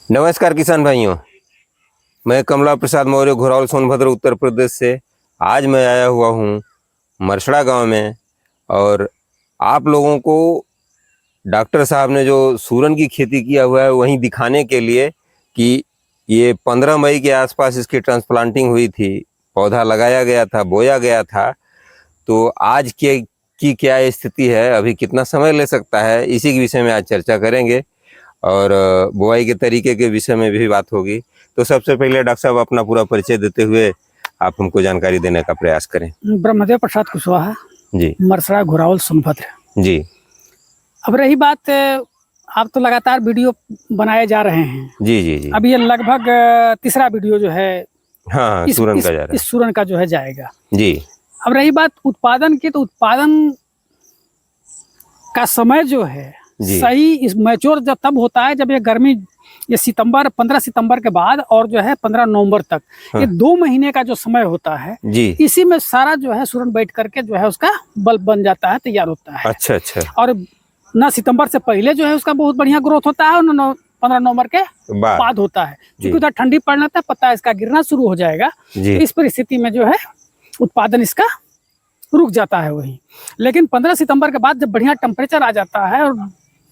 नमस्कार किसान भाइयों, मैं कमला प्रसाद मौर्य घोरावल सोनभद्र उत्तर प्रदेश से। आज मैं आया हुआ हूँ मरसड़ा गांव में और आप लोगों को डॉक्टर साहब ने जो सूरन की खेती किया हुआ है वहीं दिखाने के लिए कि ये 15 मई के आसपास इसकी ट्रांसप्लांटिंग हुई थी, पौधा लगाया गया था, बोया गया था। तो आज की क्या स्थिति है, अभी कितना समय ले सकता है, इसी के विषय में आज चर्चा करेंगे और बुआई के तरीके के विषय में भी बात होगी। तो सबसे पहले डॉक्टर साहब अपना पूरा परिचय देते हुए आप हमको जानकारी देने का प्रयास करें। ब्रह्मदेव प्रसाद कुशवाहा जी। मरसड़ा घोरावल सोनभद्र जी। अब रही बात, आप तो लगातार वीडियो बनाए जा रहे हैं। जी जी जी। अब ये लगभग तीसरा वीडियो जो है हाँ, सूरन का जा रहा है। इस सूरन का जो है जाएगा। जी। अब रही बात उत्पादन की, तो उत्पादन का समय जो है सही इस मैच्योर जब तब होता है जब ये गर्मी, ये 15 सितंबर के बाद और जो है 15 नवंबर तक, ये 2 महीने का जो समय होता है जी। इसी में सारा जो है सूरन बैठ करके जो है उसका बल्ब बन जाता है, तैयार होता है। अच्छा अच्छा। और ना सितंबर से पहले जो है उसका बहुत बढ़िया ग्रोथ होता है और ना 15 नवंबर के बाद होता है, क्योंकि उधर ठंडी पड़ने तक पत्ता इसका गिरना शुरू हो जाएगा। इस परिस्थिति में जो है उत्पादन इसका रुक जाता है वही। लेकिन 15 सितंबर के बाद जब बढ़िया टेम्परेचर आ जाता है और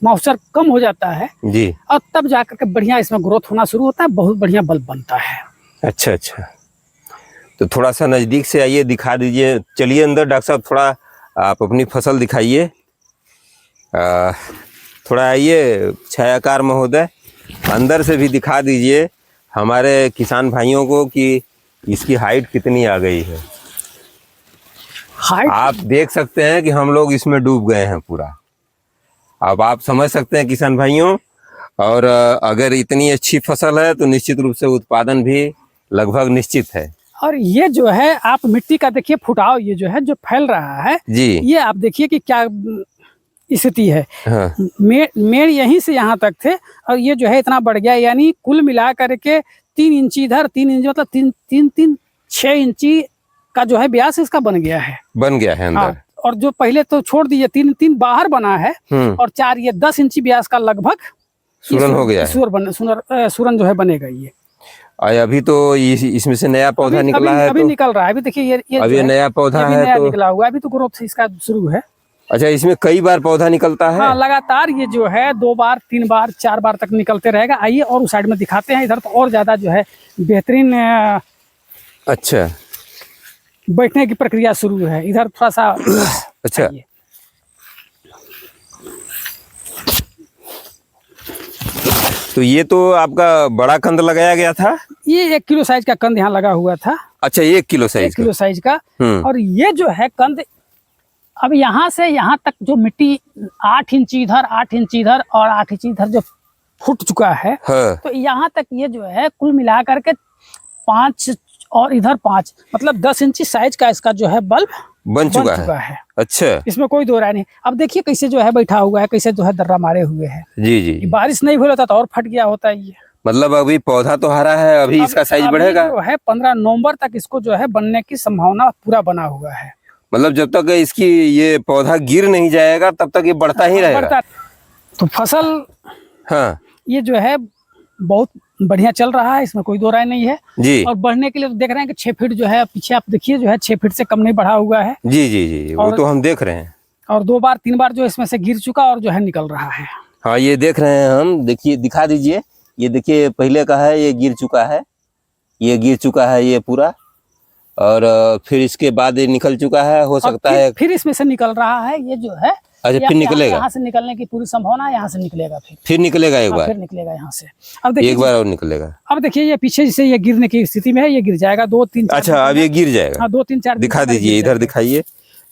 मॉइस्चर कम हो जाता है जी, और तब जाकर के बढ़िया इसमें ग्रोथ होना शुरू होता है, बहुत बढ़िया बल्ब बनता है। अच्छा अच्छा। तो थोड़ा सा नजदीक से आइए, दिखा दीजिए। चलिए अंदर डॉक्टर साहब, थोड़ा आप अपनी फसल दिखाइए। थोड़ा आइए छायाकार महोदय, अंदर से भी दिखा दीजिए हमारे किसान भाइयों को कि इसकी हाइट कितनी आ गई है। आप देख सकते हैं कि हम लोग इसमें डूब गए हैं पूरा। अब आप समझ सकते हैं किसान भाइयों, और अगर इतनी अच्छी फसल है तो निश्चित रूप से उत्पादन भी लगभग निश्चित है। और ये जो है आप मिट्टी का देखिए फुटाव, ये जो है जो फैल रहा है जी, ये आप देखिए कि क्या स्थिति है। हाँ। मेड़ यहीं से यहाँ तक थे और ये जो है इतना बढ़ गया, यानी कुल मिला करके 3 इंची इधर, 3 इंच मतलब 6 इंची का जो है व्यास इसका बन गया है अंदर। हाँ। और जो पहले तो छोड़ दीजिए 3 बाहर बना है और 4 ये 10 इंची व्यास का लगभग सूरन हो गया है। सूरन जो है बनेगा ये। अभी तो इसमें से नया पौधा निकला है। अभी निकल रहा है। अभी देखिए ये अभी नया पौधा है, नया निकला हुआ है, अभी तो ग्रोथ इसका शुरू है। अच्छा, इसमें कई बार पौधा निकलता है? हाँ, लगातार ये जो है 2 बार 3 बार 4 बार तक निकलते रहेगा। आइए और उस साइड में दिखाते हैं, इधर तो और ज्यादा जो है बेहतरीन अच्छा बैठने की प्रक्रिया शुरू है। इधर थोड़ा सा अच्छा। तो ये तो आपका बड़ा कंद लगाया गया था? ये 1 किलो साइज का कंद यहाँ लगा हुआ था। अच्छा, 1 किलो साइज 1 किलो साइज का। और ये जो है कंद, अब यहाँ से यहाँ तक जो मिट्टी 8 इंची इधर, 8 इंची इधर और 8 इंची इधर जो फूट चुका है। हाँ। तो यहाँ तक ये जो है कुल मिला करके 5 और इधर 5, मतलब 10 इंची साइज का इसका जो है बल्ब बन चुका है। अच्छा, इसमें कोई दो राय नहीं। अब देखिए कैसे जो है बैठा हुआ है, कैसे जो है दर्रा मारे हुए है। जी जी। बारिश नहीं हुई होता तो और फट गया होता है ये। मतलब अभी पौधा तो हरा है, अभी इसका साइज बढ़ेगा। जो है 15 नवंबर तक इसको जो है बनने की संभावना पूरा बना हुआ है। मतलब जब तक इसकी ये पौधा गिर नहीं जाएगा तब तक ये बढ़ता ही रहेगा। तो फसल हाँ ये जो है बहुत बढ़िया चल रहा है, इसमें कोई दो राय नहीं है जी। और बढ़ने के लिए तो देख रहे हैं कि 6 फीट जो है पीछे आप देखिए जो है 6 फीट से कम नहीं बढ़ा हुआ है। जी जी जी, वो तो हम देख रहे हैं। और 2 बार 3 बार जो इसमें से गिर चुका और जो है निकल रहा है। हाँ, ये देख रहे हैं हम। देखिए, दिखा दीजिए। ये देखिए पहले का है, ये गिर चुका है, ये गिर चुका है ये पूरा, और फिर इसके बाद ये निकल चुका है। हो सकता है फिर इसमें से निकल रहा है ये जो है। अच्छा, फिर निकलेगा। यहाँ से निकलने की पूरी संभावना है, यहाँ से निकलेगा, फिर निकलेगा एक बार, फिर निकलेगा यहाँ से। अब देखिए एक बार और निकलेगा। अब देखिए ये पीछे से ये गिरने की स्थिति में है, ये गिर जाएगा 2 3 4। अच्छा, अब ये गिर जाएगा। हाँ, 2 3 4 दिखा दीजिए, इधर दिखाइए।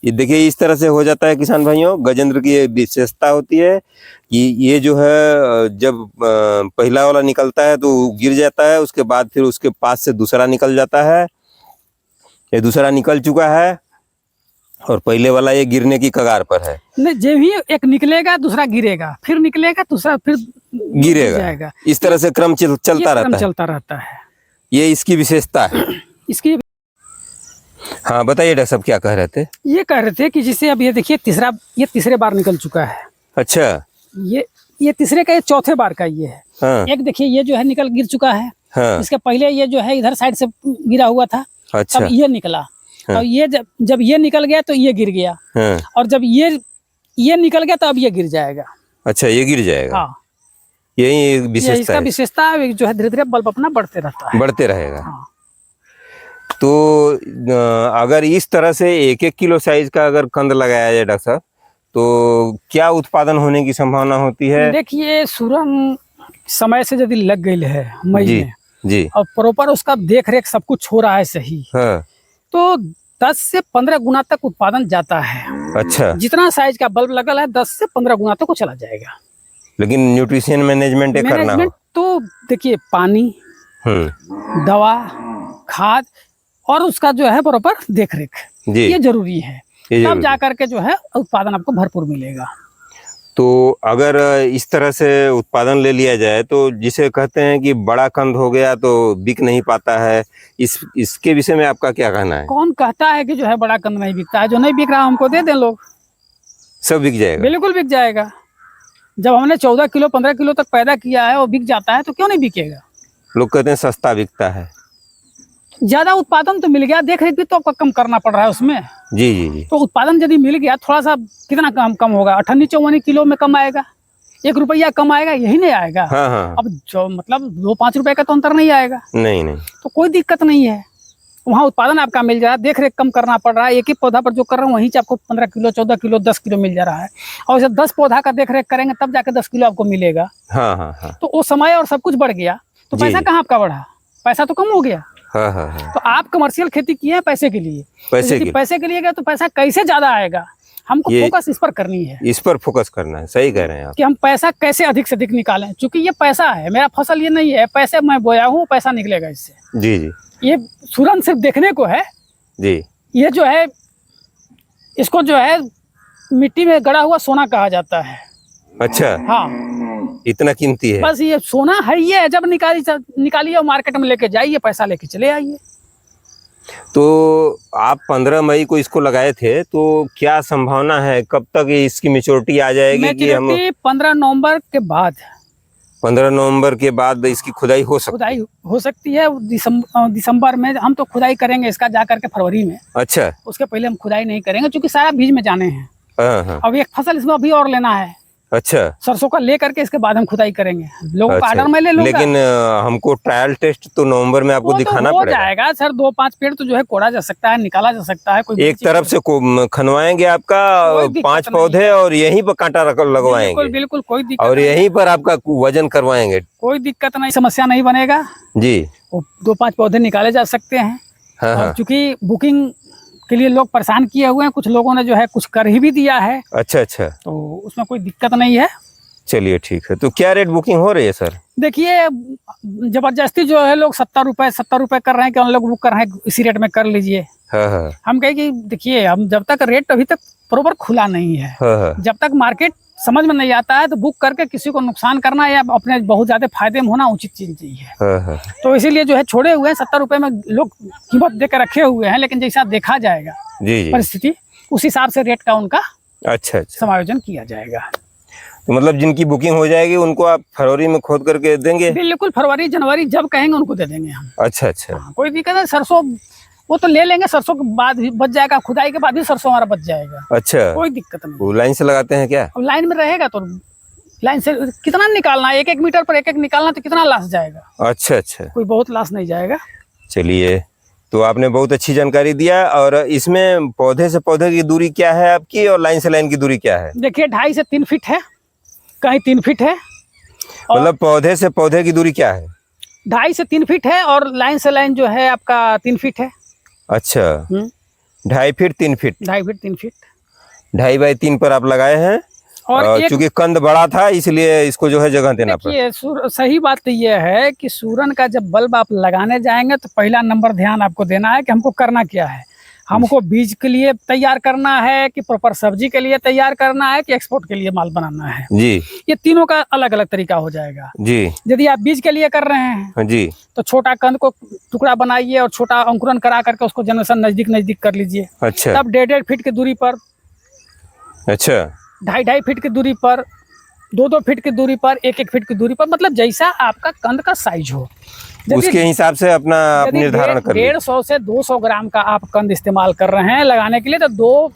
ये देखिए इस तरह से हो जाता है किसान भाइयों। गजेंद्र की विशेषता होती है कि ये जो है जब पहला वाला निकलता है तो गिर जाता है, उसके बाद फिर उसके पास से दूसरा निकल जाता है। ये दूसरा निकल चुका है और पहले वाला ये गिरने की कगार पर है। नहीं, जब ही एक निकलेगा दूसरा गिरेगा, फिर निकलेगा दूसरा फिर गिरेगा। इस तरह से क्रम चलता रहता है। ये इसकी विशेषता है इसकी। हाँ, बताइए डॉक्टर साहब, क्या कह रहे थे? ये कह रहे थे कि जिसे अब ये देखिए तीसरे बार निकल चुका है। अच्छा, ये तीसरे का, ये चौथे बार का ये है। हाँ। एक देखिए ये जो है गिर चुका है। हाँ। इसके पहले ये जो है इधर साइड से गिरा हुआ था। अच्छा। तब ये निकला। हाँ। और ये जब ये निकल गया तो ये गिर गया। हाँ। और जब ये निकल गया तो अब ये गिर जाएगा। अच्छा, ये गिर जाएगा। हाँ, यही एक ये विशेषता इसका है, विशेषता है जो है धीरे धीरे बल्ब अपना बढ़ते रहता है। बढ़ते रहेगा। हाँ। तो अगर इस तरह से 1-1 किलो साइज का अगर कंद लगाया जाए डॉक्टर साहब, तो क्या उत्पादन होने की संभावना होती है? देखिए सूरन समय से यदि लग गई है मई जी में जी। और प्रॉपर उसका देख रेख सब कुछ हो रहा है सही, हाँ। तो 10 से 15 गुना तक उत्पादन जाता है। अच्छा। जितना साइज का बल्ब लगल है 10 से 15 गुना तक वो चला जाएगा। लेकिन न्यूट्रिशन मैनेजमेंट करना हो। मैनेजमेंट तो देखिए पानी, दवा, खाद और उसका जो है प्रॉपर देख रेख जी, ये जरूरी है। ये तब जरूरी। जा करके जो है उत्पादन आपको भरपूर मिलेगा। तो अगर इस तरह से उत्पादन ले लिया जाए तो जिसे कहते हैं कि बड़ा कंद हो गया तो बिक नहीं पाता है, इसके विषय में आपका क्या कहना है? कौन कहता है कि जो है बड़ा कंद नहीं बिकता है? जो नहीं बिक रहा हमको दे दें लोग, सब बिक जाएगा। बिल्कुल बिक जाएगा। जब हमने 14 किलो 15 किलो तक पैदा किया है वो बिक जाता है तो क्यों नहीं बिकेगा? लोग कहते हैं सस्ता बिकता है। ज्यादा उत्पादन तो मिल गया, देख रेख भी तो आपको कम करना पड़ रहा है उसमें। जी जी जी। तो उत्पादन यदि मिल गया थोड़ा सा, कितना कम होगा? 58-54 किलो में कम आएगा, 1 रुपया कम आएगा, यही नहीं आएगा। हाँ हाँ। अब जो मतलब 2-5 रुपए का तो अंतर नहीं आएगा। नहीं नहीं। तो कोई दिक्कत नहीं है, वहाँ उत्पादन आपका मिल जा रहा है, देख रेख कम करना पड़ रहा है। एक ही पौधा पर जो कर रहा हूँ वहीं से आपको 15 किलो 14 किलो 10 किलो मिल जा रहा है। और जब 10 पौधा का देख रेख करेंगे तब जाके 10 किलो आपको मिलेगा। हाँ हाँ हाँ। तो वो समय और सब कुछ बढ़ गया तो जी, पैसा जी। कहाँ आपका बढ़ा? पैसा तो कम हो गया। हाँ हाँ हाँ। तो आप कमर्शियल खेती किए हैं पैसे के लिए, पैसे यदि के पैसे के लिए गए तो पैसा कैसे ज्यादा आएगा? हमको ये- फोकस इस पर करनी है इस पर फोकस करना है। सही कह रहे हैं आप। कि हम पैसा कैसे अधिक से अधिक निकालें, क्योंकि ये पैसा है, मेरा फसल ये नहीं है। पैसे मैं बोया हूँ, पैसा निकलेगा इससे। जी जी ये सूरन सिर्फ देखने को है, जी। ये जो है इसको जो है मिट्टी में गड़ा हुआ सोना कहा जाता है। अच्छा, हाँ, इतना कीमती है? बस ये सोना है, ये जब निकालिए और मार्केट में लेके जाइए, पैसा लेके चले आइए। तो आप 15 मई को इसको लगाए थे, तो क्या संभावना है कब तक इसकी मैच्योरिटी आ जाएगी कि हम 15 नवंबर के बाद 15 नवंबर के बाद इसकी खुदाई हो सकती खुदाई हो सकती है? दिसंबर में हम तो खुदाई करेंगे इसका, जा करके फरवरी में। अच्छा। उसके पहले हम खुदाई नहीं करेंगे क्योंकि सारा बीज में जाने हैं। हाँ हाँ। अब एक फसल इसमें अभी और लेना है, अच्छा। सरसों का ले करके इसके बाद हम खुदाई करेंगे। लोगों का अच्छा। आर्डर मैं ले लूंगा। लेकिन हमको ट्रायल टेस्ट तो नवंबर में आपको वो तो दिखाना हो पड़ेगा। जाएगा सर, 2-5 पेड़ तो जो है कोड़ा जा सकता है, निकाला जा सकता है। कोई एक तरफ से खनवाएंगे आपका कोई दिक्कत 5 नहीं पौधे और यहीं पर कांटा लगवाएंगे। बिल्कुल बिल्कुल कोई दिक्कत और नहीं, यहीं पर आपका वजन करवाएंगे। कोई दिक्कत नहीं, समस्या नहीं बनेगा जी। वो 2-5 पौधे निकाले जा सकते हैं। हाँ और हाँ। चूंकि बुकिंग के लिए लोग परेशान किए हुए हैं, कुछ लोगों ने जो है कुछ कर ही भी दिया है, अच्छा अच्छा। तो उसमें कोई दिक्कत नहीं है। चलिए ठीक है। तो क्या रेट बुकिंग हो रही है सर? देखिए जबरदस्ती जो है लोग 70 रुपए कर रहे हैं कि हम लोग बुक कर रहे हैं, इसी रेट में कर लीजिए। हाँ हाँ हम कहे कि देखिए हम जब तक रेट अभी तक प्रॉपर खुला नहीं है, हाँ हाँ। जब तक मार्केट समझ में नहीं आता है तो बुक करके किसी को नुकसान करना या अपने बहुत ज्यादा फायदे में होना उचित चीज नहीं है। हाँ हाँ। तो इसीलिए जो है छोड़े हुए हैं, 70 रुपए में लोग कीमत दे के रखे हुए हैं, लेकिन जैसा देखा जाएगा जी जी। परिस्थिति उस हिसाब से रेट का उनका अच्छा अच्छा। समायोजन किया जाएगा। तो मतलब जिनकी बुकिंग हो जाएगी उनको आप फरवरी में खोद करके देंगे? बिल्कुल, फरवरी जनवरी जब कहेंगे उनको दे देंगे हम। अच्छा अच्छा। हाँ, कोई दिक्कत है। सरसों वो तो ले लेंगे, सरसों के बाद भी बच जाएगा, खुदाई के बाद भी सरसों हमारा बच जाएगा, अच्छा। कोई दिक्कत नहीं। वो लाइन से लगाते हैं क्या? अब लाइन में रहेगा तो लाइन से कितना निकालना है, 1-1 मीटर पर 1-1 निकालना, तो कितना लाश जाएगा? अच्छा अच्छा। कोई बहुत लाश नहीं जाएगा। चलिए, तो आपने बहुत अच्छी जानकारी दिया। और इसमें पौधे से पौधे की दूरी क्या है आपकी और लाइन से लाइन की दूरी क्या है? देखिए 2.5 से 3 फीट है, कहीं 3 फीट है। मतलब पौधे से पौधे की दूरी क्या है? 2.5 से 3 फीट है और लाइन से लाइन जो है आपका 3 फीट है। अच्छा, 2.5 feet 3 feet. 2.5 feet 3 feet 2.5 by 3 पर आप लगाए हैं। और एक चूंकि कंद बड़ा था इसलिए इसको जो है जगह देना पड़ा। देखिए सही बात तो ये है कि सूरन का जब बल्ब आप लगाने जाएंगे तो पहला नंबर ध्यान आपको देना है कि हमको करना क्या है। हमको बीज के लिए तैयार करना है कि प्रॉपर सब्जी के लिए तैयार करना है कि एक्सपोर्ट के लिए माल बनाना है। जी। ये तीनों का अलग अलग तरीका हो जाएगा। जी। यदि आप बीज के लिए कर रहे हैं जी तो छोटा कंद को टुकड़ा बनाइए और छोटा अंकुरन करा करके उसको जनरेशन नजदीक कर लीजिए। अच्छा। तब 1.5 फीट की दूरी पर, अच्छा, 2.5 फीट की दूरी पर 2-2 फीट की दूरी पर, 1-1 फीट की दूरी पर, मतलब जैसा आपका कंद का साइज हो उसके हिसाब से अपना आप निर्धारण कर लीजिए। 150 से 200 ग्राम का आप कंद इस्तेमाल कर रहे हैं लगाने के लिए, तो दो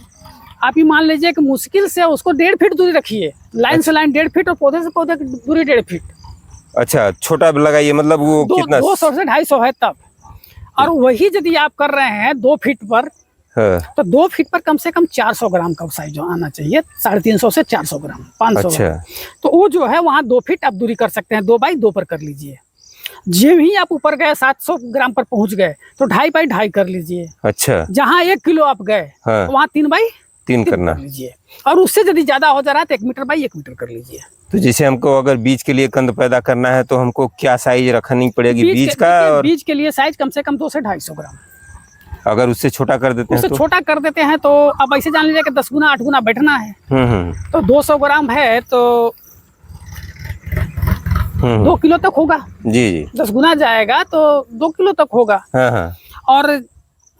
आप ही मान लीजिए कि मुश्किल से उसको 1.5 फीट दूरी रखिए, लाइन से लाइन 1.5 फीट और पौधे से पौधे की दूरी 1.5 फीट। अच्छा, छोटा लगाइए, मतलब वो कितना 200 से 250 है तब। और वही यदि आप कर रहे हैं 2 फीट पर, हाँ। तो 2 फीट पर कम से कम 400 ग्राम का साइज आना चाहिए, 350 से 400 ग्राम, 500 अच्छा। ग्राम। तो वो जो है वहाँ 2 फीट आप दूरी कर सकते हैं, 2 बाई 2 पर कर लीजिए। जब ही आप ऊपर गए 700 ग्राम पर पहुंच गए तो 2.5 बाई 2.5 कर लीजिए। अच्छा। जहाँ 1 किलो आप गए, हाँ। वहाँ 3 बाई 3 करना कर लीजिए। और उससे यदि ज्यादा हो जा रहा है तो 1 मीटर बाई 1 मीटर कर लीजिए। तो जैसे हमको अगर बीज के लिए कंद पैदा करना है तो हमको क्या साइज रखनी पड़ेगी बीज का? और बीज के लिए साइज कम से कम 200 से 250 ग्राम। अगर उससे छोटा कर देते हैं उससे तो? छोटा कर देते हैं तो अब ऐसे जान लीजिए कि 10 गुना 8 गुना बैठना है। तो 200 ग्राम है तो 2 किलो तक होगा। जी जी। 10 गुना जाएगा तो 2 किलो तक होगा। हाँ हाँ। और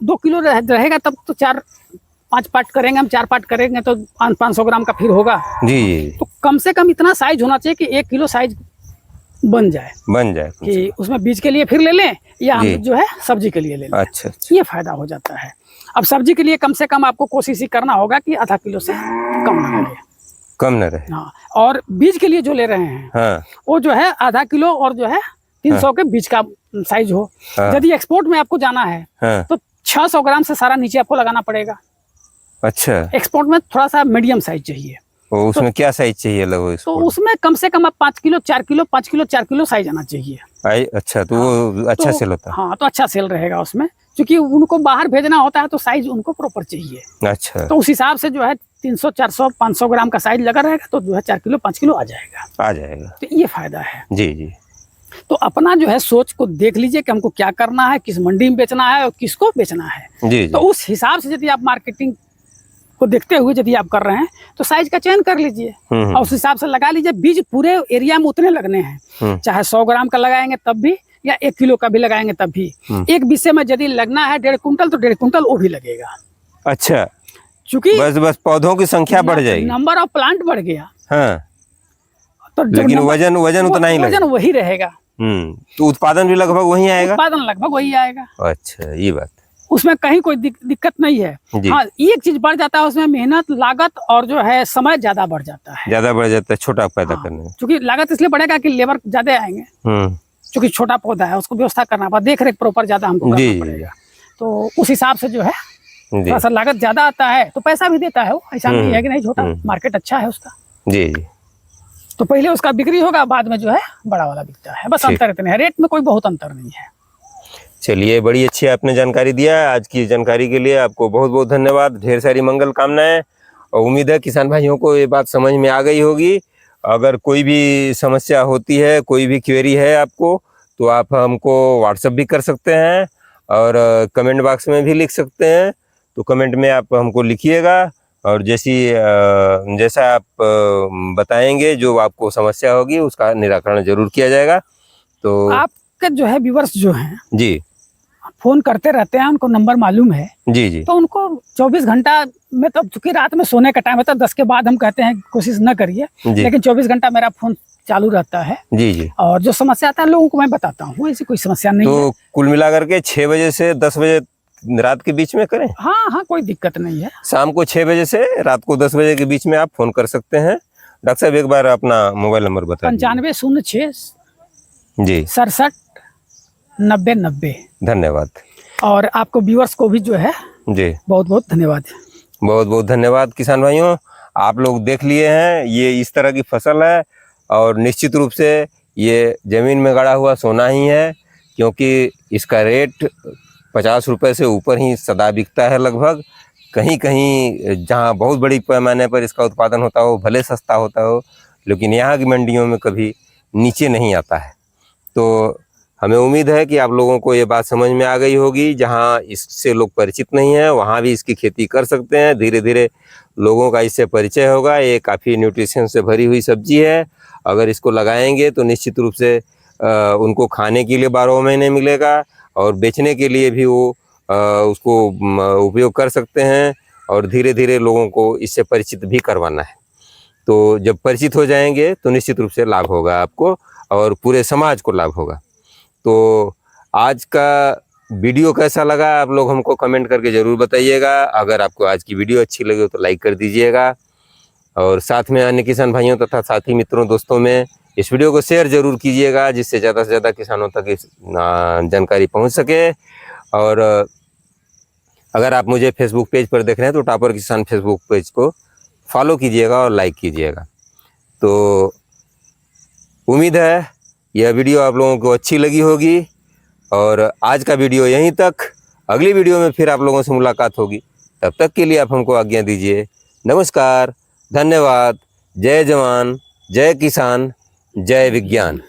2 किलो रहेगा तब तो 4-5 पार्ट करेंगे हम, 4 पार्ट करेंगे तो 500 ग्राम का फिर होगा। जी जी। तो कम से कम इतना साइज होना चाहिए कि 1 किलो साइज बन जाए कि उसमें बीज के लिए फिर ले लें या हम जो है सब्जी के लिए ले लें। अच्छा। ये फायदा हो जाता है। अब सब्जी के लिए कम से कम आपको कोशिश ही करना होगा कि आधा किलो से कम न लगे, कम न रहे। हाँ। और बीज के लिए जो ले रहे हैं, हाँ, वो जो है आधा किलो और जो है 300 के बीज का साइज हो। यदि एक्सपोर्ट में आपको जाना है तो 600 ग्राम से सारा नीचे आपको लगाना पड़ेगा। अच्छा। एक्सपोर्ट में थोड़ा सा मीडियम साइज चाहिए। उसमें क्या साइज चाहिए लगभग? तो उसमें कम से कम आप 5 kilo 4 kilo 5 kilo 4 kilo size आना चाहिए। अच्छा, तो वो अच्छा सेल होता है। हाँ, तो अच्छा सेल रहेगा उसमें, क्योंकि उनको बाहर भेजना होता है तो साइज उनको प्रॉपर चाहिए। अच्छा। तो उस हिसाब से जो है 300 400 500 ग्राम का साइज लगा रहेगा तो जो है 4 किलो 5 किलो आ जाएगा। तो ये फायदा है। जी जी। तो अपना जो है सोच को देख लीजिए कि हमको क्या करना है, किस मंडी में बेचना है और किसको बेचना है। जी। तो उस हिसाब से यदि आप मार्केटिंग को देखते हुए यदि आप कर रहे हैं तो साइज का चयन कर लीजिए और उस हिसाब से लगा लीजिए। बीज पूरे एरिया में उतने लगने हैं, चाहे 100 ग्राम का लगाएंगे तब भी या 1 किलो का भी लगाएंगे तब भी। एक विषय में यदि लगना है 1.5 कुंटल तो 1.5 कुंटल वो भी लगेगा। अच्छा, क्योंकि बस पौधों की संख्या बढ़ जाएगी, नंबर ऑफ प्लांट बढ़ गया। हाँ। तो लेकिन वजन उतना ही वजन वही रहेगा। तो उत्पादन भी लगभग वही आएगा। उत्पादन लगभग वही आएगा। अच्छा, ये बात, उसमें कहीं कोई दिक्कत नहीं है। हाँ, एक चीज बढ़ जाता है उसमें, मेहनत लागत और जो है समय ज्यादा बढ़ जाता है, छोटा पैदा करने में। क्योंकि लागत इसलिए बढ़ेगा कि लेबर ज्यादा आएंगे, क्योंकि छोटा पौधा है उसको व्यवस्था करना पड़ेगा, देख रेख प्रॉपर ज्यादा हमको करना पड़ेगा। तो उस हिसाब से जो है थोड़ा सा लागत ज्यादा आता है तो पैसा भी देता है वो, ऐसा नहीं है कि नहीं, छोटा मार्केट अच्छा है उसका। जी। तो पहले उसका बिक्री होगा, बाद में जो है बड़ा वाला बिकता है, बस अंतर इतने है, रेट में कोई बहुत अंतर नहीं है। चलिए, बड़ी अच्छी आपने जानकारी दिया। आज की जानकारी के लिए आपको बहुत बहुत धन्यवाद। ढेर सारी मंगल कामनाएं और उम्मीद है किसान भाइयों को ये बात समझ में आ गई होगी। अगर कोई भी समस्या होती है, कोई भी क्वेरी है आपको, तो आप हमको व्हाट्सएप भी कर सकते हैं और कमेंट बॉक्स में भी लिख सकते हैं। तो कमेंट में आप हमको लिखिएगा और जैसा आप बताएंगे, जो आपको समस्या होगी उसका निराकरण जरूर किया जाएगा। तो आपके जो है व्यूअर्स जो हैं जी, फोन करते रहते हैं, उनको नंबर मालूम है। जी जी। तो उनको 24 घंटा में, तो चूंकि रात में सोने का टाइम है तो 10 के बाद हम कहते हैं कोशिश न करिए, लेकिन 24 घंटा मेरा फोन चालू रहता है। जी जी। और जो समस्या आता है लोगों को मैं बताता हूँ, ऐसी कोई समस्या नहीं है। तो कुल मिलाकर के 6 बजे से 10 बजे रात के बीच में करें? हाँ हाँ, कोई दिक्कत नहीं है। शाम को 6 बजे से रात को 10 बजे के बीच में आप फोन कर सकते हैं। डॉक्टर साहब, एक बार अपना मोबाइल नंबर बताइए। 9506 जी 67 90 90। धन्यवाद। और आपको व्यूअर्स को भी जो है जी बहुत बहुत धन्यवाद। बहुत बहुत धन्यवाद। किसान भाइयों, आप लोग देख लिए हैं, ये इस तरह की फसल है और निश्चित रूप से ये जमीन में गड़ा हुआ सोना ही है, क्योंकि इसका रेट 50 रुपए से ऊपर ही सदा बिकता है लगभग। कहीं कहीं जहाँ बहुत बड़ी पैमाने पर इसका उत्पादन होता हो, भले सस्ता होता हो, लेकिन यहाँ की मंडियों में कभी नीचे नहीं आता है। तो हमें उम्मीद है कि आप लोगों को ये बात समझ में आ गई होगी। जहाँ इससे लोग परिचित नहीं हैं, वहाँ भी इसकी खेती कर सकते हैं। धीरे धीरे लोगों का इससे परिचय होगा। ये काफ़ी न्यूट्रिशन से भरी हुई सब्जी है। अगर इसको लगाएंगे तो निश्चित रूप से उनको खाने के लिए 12 महीने मिलेगा और बेचने के लिए भी वो उसको उपयोग कर सकते हैं। और धीरे धीरे लोगों को इससे परिचित भी करवाना है। तो जब परिचित हो जाएंगे तो निश्चित रूप से लाभ होगा आपको और पूरे समाज को लाभ होगा। तो आज का वीडियो कैसा लगा आप लोग हमको कमेंट करके ज़रूर बताइएगा। अगर आपको आज की वीडियो अच्छी लगी हो तो लाइक कर दीजिएगा और साथ में अन्य किसान भाइयों तथा साथी मित्रों दोस्तों में इस वीडियो को शेयर जरूर कीजिएगा, जिससे ज़्यादा से ज़्यादा किसानों तक इस जानकारी पहुंच सके। और अगर आप मुझे फेसबुक पेज पर देख रहे हैं तो टॉपर किसान फेसबुक पेज को फॉलो कीजिएगा और लाइक कीजिएगा। तो उम्मीद है यह वीडियो आप लोगों को अच्छी लगी होगी और आज का वीडियो यहीं तक। अगली वीडियो में फिर आप लोगों से मुलाकात होगी, तब तक के लिए आप हमको आज्ञा दीजिए। नमस्कार, धन्यवाद, जय जवान, जय किसान, जय विज्ञान।